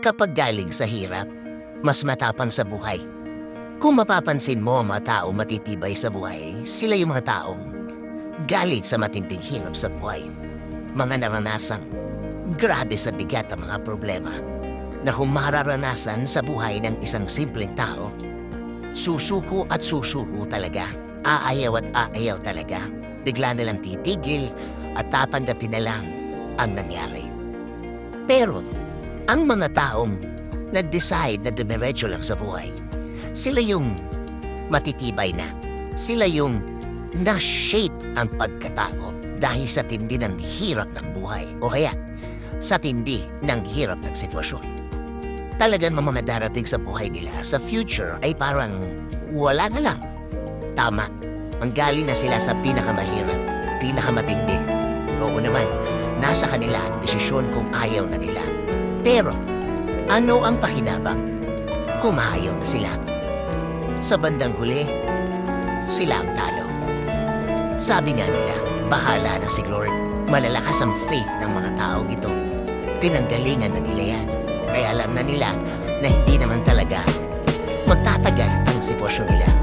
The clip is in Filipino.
Kapag galing sa hirap, mas matapang sa buhay. Kung mapapansin mo ang mga tao matitibay sa buhay, sila yung mga taong galing sa matinding hirap sa buhay. Mga naranasang grabe sa bigat ang mga problema na humararanasan sa buhay ng isang simpleng tao. Susuko at susuko talaga. Aayaw at aayaw talaga. Bigla nilang titigil at tatanggapin na lang ang nangyari. Pero, ang mga taong nag-decide na dumiretso lang sa buhay, sila yung matitibay na. Sila yung na-shape ang pagkatao dahil sa tindi ng hirap ng buhay o kaya sa tindi ng hirap ng sitwasyon. Talagang mga darating sa buhay nila sa future ay parang wala na lang. Tama, manggaling na sila sa pinakamahirap, pinakamatindi. Oo naman, nasa kanila ang desisyon kung ayaw na nila. Pero, ano ang pahinabang kung ayaw na sila? Sa bandang huli, sila ang talo. Sabi nga nila, bahala na si Lord. Malalakas ang faith ng mga taong ito. Pinanggalingan na nila yan. Kaya alam na nila na hindi naman talaga magtatagal ang sitwasyon nila.